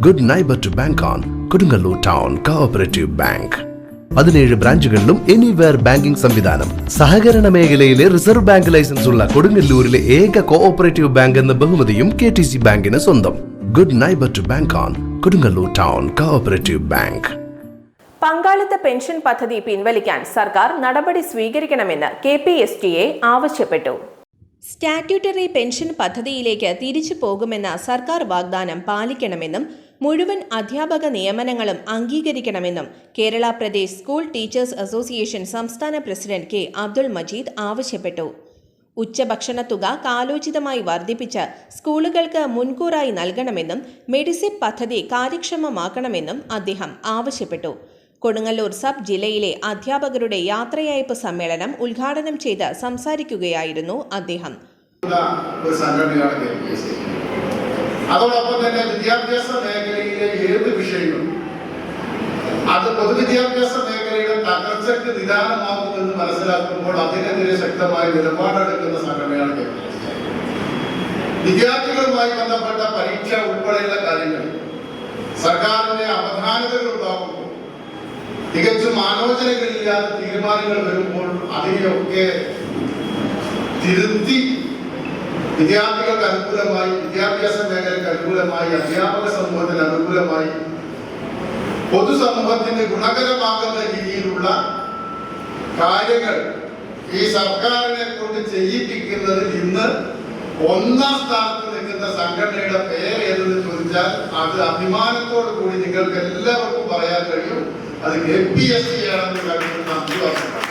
Good neighbour to bank on Kodungallur town cooperative bank. 17 ബ്രാഞ്ചുകളിലും anywhere banking സംവിധാനം. സഹകരണ മേഖലയിലെ റിസർവ് ബാങ്ക് ലൈസൻസ് ഉള്ള കൊടുങ്ങല്ലൂരിലെ ഏക കോഓപ്പറേറ്റീവ് ബാങ്ക് എന്ന ബഹുമതിയും KTC ബാങ്കിന് സ്വന്തം. Good neighbour to bank on Kodungallur town cooperative bank. പങ്കാളിത്ത പെൻഷൻ പദ്ധതി പിൻവലിക്കാൻ സർക്കാർ നടപടി സ്വീകരിക്കണമെന്ന് KPSTA ആവശ്യപ്പെട്ടു. സ്റ്റാറ്റ്യൂട്ടറി പെൻഷൻ പദ്ധതിയിലേക്ക് തിരിച്ചു പോകുമെന്ന സർക്കാർ വാഗ്ദാനം പാലിക്കണമെന്നും മുഴുവൻ അധ്യാപക നിയമനങ്ങളും അംഗീകരിക്കണമെന്നും Kerala Pradesh school teachers association സംസ്ഥാന പ്രസിഡന്റ് K. അബ്ദുൾ മജീദ് ആവശ്യപ്പെട്ടു. ഉച്ചഭക്ഷണ തുക കാലോചിതമായി വർദ്ധിപ്പിച്ച് സ്കൂളുകൾക്ക് മുൻകൂറായി നൽകണമെന്നും മെഡിസിപ്പ് പദ്ധതി കാര്യക്ഷമമാക്കണമെന്നും അദ്ദേഹം ആവശ്യപ്പെട്ടു. കൊടുങ്ങല്ലൂർ സബ് ജില്ലയിലെ അധ്യാപകരുടെ യാത്രയയപ്പ് സമ്മേളനം ഉദ്ഘാടനം ചെയ്ത് സംസാരിക്കുകയായിരുന്നു അദ്ദേഹം. അതോടൊപ്പം തന്നെ വിദ്യാഭ്യാസ മേഖലയിലെ ഏത് വിഷയവും അത് പൊതുവിദ്യാഭ്യാസ മേഖലയുടെ തകർച്ചയ്ക്ക് നിദാനമാകുമെന്ന് മനസ്സിലാക്കുമ്പോൾ അതിനെതിരെ ശക്തമായ നിലപാടെടുക്കുന്ന സംഘടനയാണ് KPSTA. വിദ്യാർത്ഥികളുമായി ബന്ധപ്പെട്ട പരീക്ഷ ഉൾപ്പെടെയുള്ള കാര്യങ്ങളിൽ സർക്കാരിന്റെ അവധാനതകൾ ഉണ്ടാകുമ്പോൾ തികച്ചും ആലോചനകളില്ലാത്ത തീരുമാനങ്ങൾ വരുമ്പോൾ അതിനെയൊക്കെ തിരുത്തി വിദ്യാർത്ഥികൾക്ക് അനുകൂലമായി, വിദ്യാഭ്യാസ മേഖലയ്ക്ക് അനുകൂലമായി, അധ്യാപക സമൂഹത്തിന് അനുകൂലമായി, പൊതുസമൂഹത്തിന് ഗുണകരമാകുന്ന രീതിയിലുള്ള കാര്യങ്ങൾ ഈ സർക്കാരിനെ കൊണ്ട് ചെയ്യിപ്പിക്കുന്നതിൽ ഇന്ന് ഒന്നാം സ്ഥാനത്ത് നിൽക്കുന്ന സംഘടനയുടെ പേര് ഏതെന്ന് ചോദിച്ചാൽ അത് അഭിമാനത്തോടു കൂടി നിങ്ങൾക്ക് എല്ലാവർക്കും പറയാൻ കഴിയും. അത് KPSTA ആണെന്ന് കഴിയുന്ന അഭിവാസമാണ്.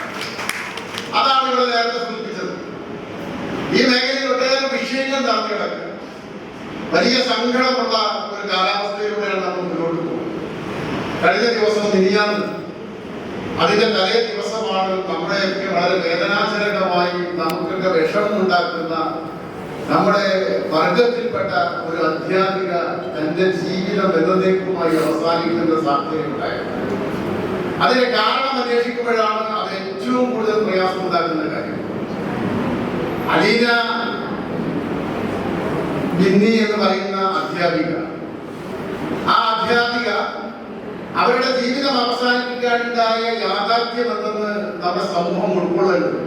അതാണ് ഇവിടെ നേരത്തെ സൂചിപ്പിച്ചത്. ഈ മേഖലയിൽ ഒട്ടേറെ വിഷയങ്ങൾ നടന്നു കിടക്കുക വലിയ സങ്കടമുള്ള ഒരു കാലാവസ്ഥയിലൂടെയാണ് നമ്മൾ മുന്നോട്ട് പോകുന്നത്. കഴിഞ്ഞ ദിവസം മിനിയാന്ന് അതിന്റെ തലേ ദിവസമാണ് നമ്മുടെയൊക്കെ വളരെ വേദനാജനകമായി നമുക്കൊക്കെ വിഷമമുണ്ടാക്കുന്ന നമ്മുടെ വർഗത്തിൽപ്പെട്ട ഒരു അധ്യാപിക തന്റെ ജീവിതം എന്നേക്കുമായി അവസാനിക്കുന്ന സാധ്യതയുണ്ടായത്. അതിന് കാരണം അന്വേഷിക്കുമ്പോഴാണ് അത് ഏറ്റവും കൂടുതൽ പ്രയാസം ഉണ്ടാക്കുന്ന കാര്യം. അലീന ബിന്നി എന്ന് പറയുന്ന അധ്യാപിക, ആ അധ്യാപിക അവരുടെ ജീവിതം അവസാനിപ്പിക്കാനുണ്ടായ യാഥാർത്ഥ്യമെന്തെന്ന് നമ്മുടെ സമൂഹം ഉൾക്കൊള്ളുന്നുണ്ട്.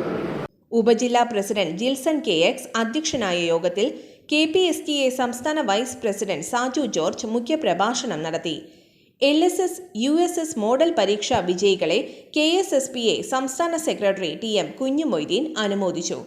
ഉപജില്ലാ പ്രസിഡന്റ് ജിൽസൺ KX അധ്യക്ഷനായ യോഗത്തിൽ KPSTA സംസ്ഥാന വൈസ് പ്രസിഡന്റ് സാജു ജോർജ് മുഖ്യപ്രഭാഷണം നടത്തി. LSS USS മോഡൽ പരീക്ഷാ വിജയികളെ KSSPA സംസ്ഥാന സെക്രട്ടറി TM കുഞ്ഞുമൊയ്തീൻ അനുമോദിച്ചു.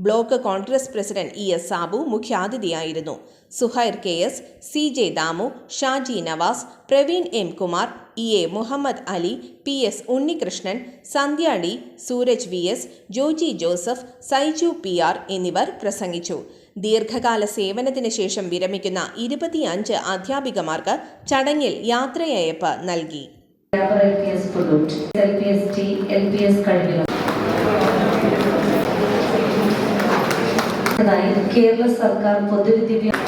Block Congress president ES Sabu മുഖ്യാതിഥിയായിരുന്നു. Suhair KS, CJ Damu, Shaji Navas, Praveen M Kumar, EA Muhammad Ali, PS Unnikrishnan, Sandhya D, Suraj VS, Joji Joseph, Saiju PR എന്നിവർ പ്രസംഗിച്ചു. ദീർഘകാല സേവനത്തിന് ശേഷം വിരമിക്കുന്ന 25 അധ്യാപികമാർക്ക് ചടങ്ങിൽ യാത്രയയപ്പ് നൽകി. കേരള സർക്കാർ പൊതുവിദ്യാഭ്യാസ